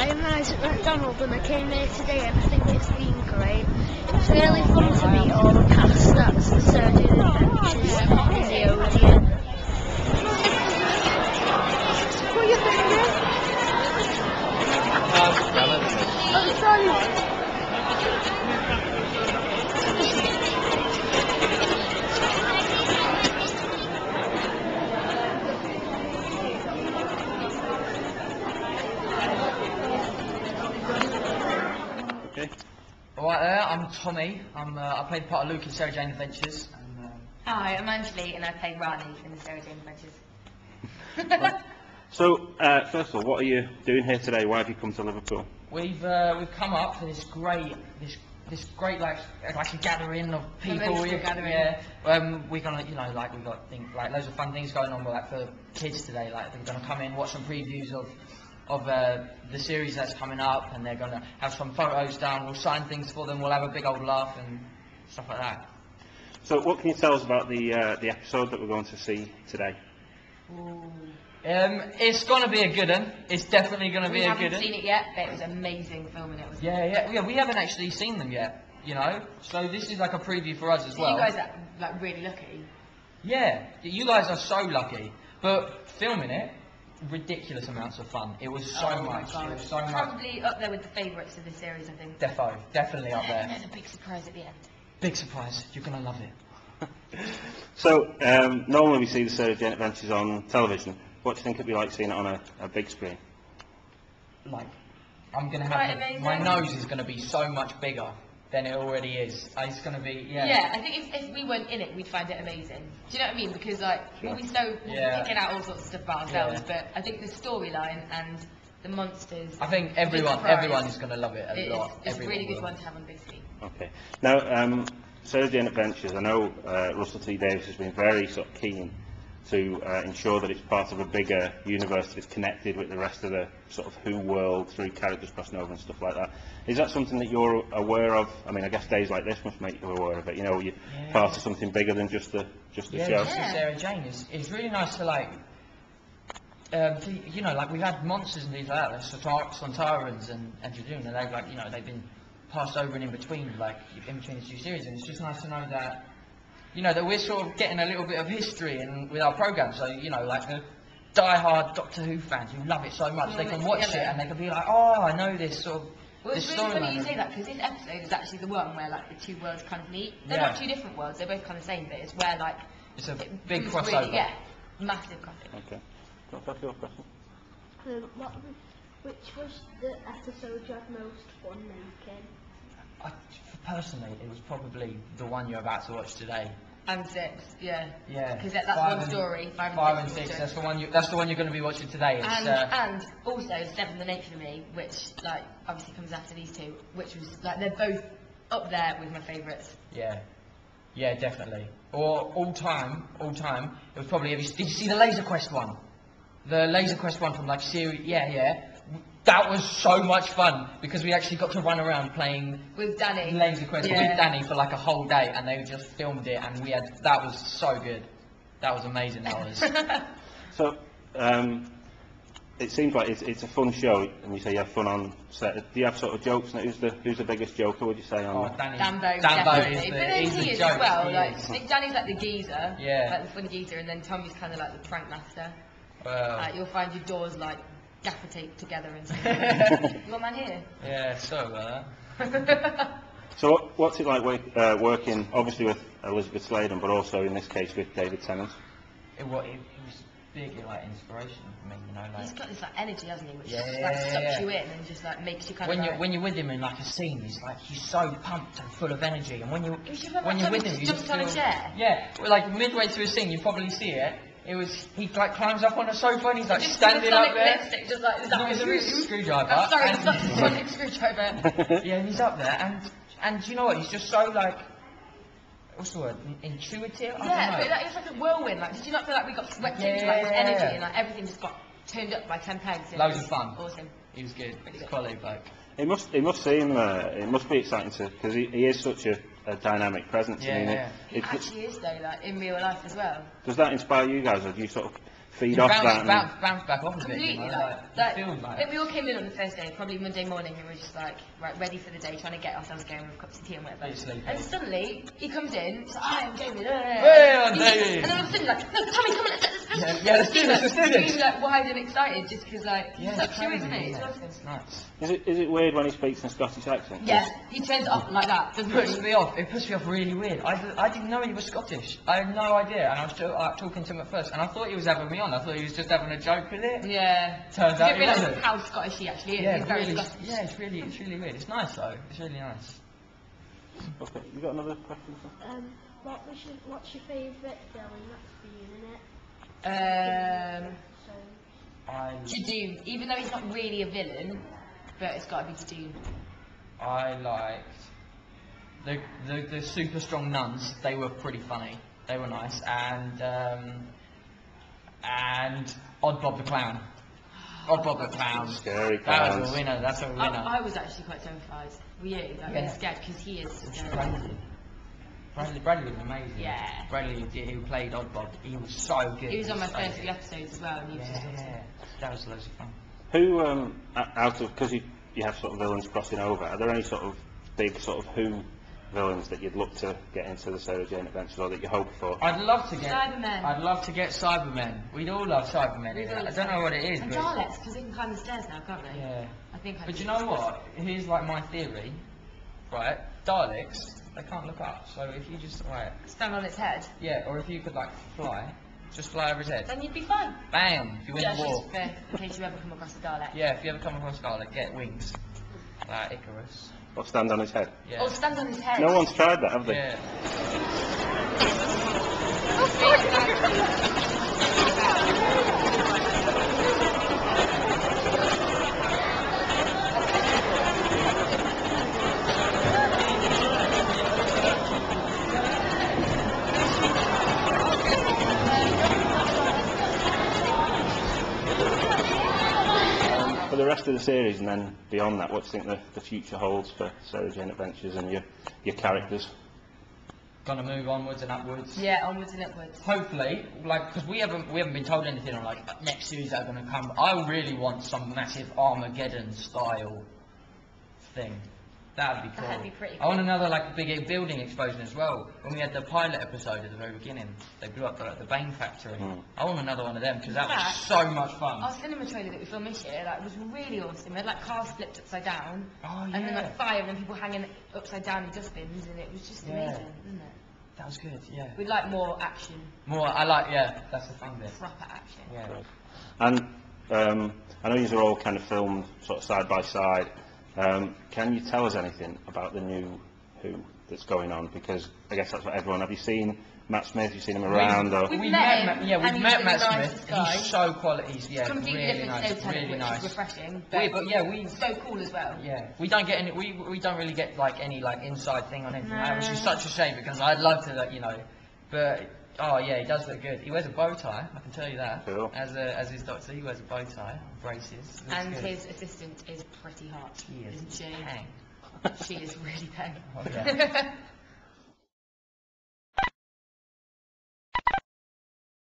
I managed at McDonald's and I came here today and I think it's been great. It's really fun to meet all the cast that's the Surgeon Adventures in the Odeon. What are you thinking? Oh, sorry. Alright there, I'm Tommy. I played the part of Luke in Sarah Jane Adventures. And, Hi, I'm Anjali and I play Rani in the Sarah Jane Adventures. So, first of all, what are you doing here today? Why have you come to Liverpool? we've come up for this great like a gathering of people. Emotional gathering. Yeah. We're gonna we got loads of fun things going on for kids today. Like they're gonna come in, watch some previews of the series that's coming up, and they're gonna have some photos done. We'll sign things for them. We'll have a big old laugh and stuff like that. So, what can you tell us about the episode that we're going to see today? Ooh. It's gonna be a good one. It's definitely gonna be a good one. We haven't seen it yet, but it was amazing filming it. Yeah. We haven't actually seen them yet, So this is like a preview for us as well. You guys are like really lucky. Yeah, you guys are so lucky. But filming it, ridiculous amounts of fun. It was so much. It was so much. Probably up there with the favourites of the series, I think. Definitely up there. And there's a big surprise at the end. Big surprise. You're gonna love it. So, normally we see the Sarah Jane Adventures on television. What do you think it'd be like seeing it on a big screen? Like, I'm gonna Quite have amazing. my nose is gonna be so much bigger than it already is. It's gonna be Yeah, I think if we weren't in it, we'd find it amazing. Do you know what I mean? Because we'll be picking out all sorts of stuff about ourselves, but I think the storyline and the monsters. I think everyone is gonna love it a lot. It's a really good one to have on big screen. Okay. Now, Sarah Jane Adventures, I know Russell T Davies has been very sort of keen to ensure that it's part of a bigger universe, that it's connected with the rest of the sort of Who world through characters crossing over and stuff like that. Is that something that you're aware of? I mean, I guess days like this must make you aware of it. You're part of something bigger than just the show. Yeah, Sarah Jane it's really nice to we've had monsters and things like that, like Sontarans and Dradoon, and they've been passed over and in between the two series, and it's just nice to know that that we're sort of getting a little bit of history with our programme. So like the die-hard Doctor Who fans who love it so much, they can watch it and they can be like, oh, I know this sort of. Well, it's really funny you say that, because this episode is actually the one where like the two worlds kind of meet. They're not two different worlds; they're both kind of the same, but it's where like it's a big crossover. Really, massive crossover. Okay. Can I ask you a question? Which was the episode you had most fun making? Personally, it was probably the one you're about to watch today. And 6, yeah. Yeah. Because that's one story. 5 and 6. That's the one you're going to be watching today. And also 7 and 8 for me, which obviously comes after these two, which was they're both up there with my favourites. Yeah. Yeah, definitely. Or all time. It was probably. Did you see the Laser Quest one? The Laser Quest one from series. Yeah. That was so much fun because we actually got to run around playing with Danny. Laser Quest with Danny for a whole day, and they just filmed it, and that was so good. That was amazing. That was. So, it seems like it's a fun show, and you say you have fun on set. Do you have sort of jokes? Who's the biggest joker? Would you say on? Danny. Dambo definitely. is But then he is as well. Danny's like the geezer, like the funny geezer, and then Tommy's kind of like the prank master. Well, you'll find your doors gaffer taped together and stuff. You got man here? Yeah, sorry about that. So what's it like working, obviously with Elizabeth Sladen, but also in this case with David Tennant? It was big inspiration for me, He's got this energy, hasn't he, which just sucks you in and just makes you kind of when you're with him in a scene, he's so pumped and full of energy, and when you're with him, you just jumps on a chair. Yeah, midway through a scene, you probably see it. He climbs up on a sofa and he's standing up there. Lipstick, just is that a screwdriver? I'm sorry, it's not a sonic screwdriver. Yeah, and he's up there, and you know what? He's just so what's the word? Intuitive. Yeah, but it's like a whirlwind. Did you not feel like we got swept into his energy and everything just got turned up by 10 pegs? Loads of fun. Awesome. He was good. Really good. Quality bloke. It must be exciting because he is such a dynamic presence. He actually is though, in real life as well. Does that inspire you guys, or do you sort of feed off that. Bounce back off a bit. Completely, You know, like, you feel we all came in on the first day, probably Monday morning, and we were just like, right, ready for the day, trying to get ourselves going with cups of tea and whatever. And suddenly, he comes in, he's like, hi, I'm David. Hey, I'm David. And all of a sudden, like, no, Tommy, come on, let's let's do this, let's do this. He's like wide and excited, just because, like, he's so true, isn't it? It's nice. Is it weird when he speaks in Scottish accent? Yeah, he turns it up like that, doesn't It puts he? me off. It puts me off really weird. I didn't know he was Scottish. I had no idea, and I was talking to him at first, and I thought he was having me on. I thought he was just having a joke with it. Yeah. Turns You out don't he realise wasn't. how Scottish he actually is. Yeah, He's very really. Scottish. Yeah, it's really weird. It's nice though. It's really nice. Okay, you got another question? What's your favourite villain that's been in it? Jadoon, even though he's not really a villain, but it's got to be Jadoon. I liked the super strong nuns. They were pretty funny. They were nice, and Odd Bob the Clown. Odd Bob the Clown. Scary That clowns. was a winner. That's a winner. I was actually quite terrified. Were you? Like, really scared because he is scary. Bradley was amazing. Yeah. Bradley, who played Odd Bob, he was so good. He was on my so first good. few episodes as well, and he was just awesome. That was loads of fun. Who, out of, because you have sort of villains crossing over, are there any sort of big sort of Who villains that you'd look to get into the Sarah Jane Adventures, or that you hope for? I'd love to get Cybermen. I'd love to get Cybermen. We'd all love Cybermen. I don't know what it is, And but Daleks, because they can climb the stairs now, can't they? yeah. I think. But you know what? Here's like my theory, right? Daleks, they can't look up. So if you just Stand on its head. yeah, or if you could like fly, just fly over his head. Then you'd be fine. Bam! If you win Yeah, the war. just in case you ever come across a Dalek. Yeah, if you ever come across Dalek, get wings. Like Icarus. Or stand on his head? Yeah. Or stand on his head. No one's tried that, have they? Yeah. For the rest of the series and then beyond that, what do you think the future holds for Sarah Jane Adventures and your characters? Gonna move onwards and upwards. Yeah, onwards and upwards. Hopefully, like, because we haven't been told anything on like next series that are going to come. I really want some massive Armageddon style thing. That'd be cool. That'd be pretty I want cool. another like big building explosion as well. When we had the pilot episode at the very beginning, they blew up the Bane factory. I want another one of them because that was so much fun. Our cinema trailer that we filmed this year, like, was really awesome. We had like cars flipped upside down, Oh and then yeah, like fire and people hanging upside down in dustbins, and it was just amazing, wasn't it? that was good. Yeah. We'd like more action, More, I like. Yeah, that's the fun bit. proper action. Yeah. And I know these are all kind of filmed sort of side by side. Can you tell us anything about the new Who that's going on? Because I guess that's what everyone. Have you seen Matt Smith? You've seen him around? Or We've We met met him, yeah, and we've he's met the Matt nicest Smith. guy. He's so quality. He's Completely really different nice. snow tenant, Really which nice. is refreshing. But yeah, we so cool as well. Yeah, we don't get any. We don't really get like any like inside thing on anything, No. which is such a shame because I'd love to, like, you know. But oh yeah, he does look good. He wears a bow tie. I can tell you that. Cool. As his doctor, he wears a bow tie, braces. Looks And good. his assistant is pretty hot, She is isn't she? hang. She is really peng. Oh, yeah.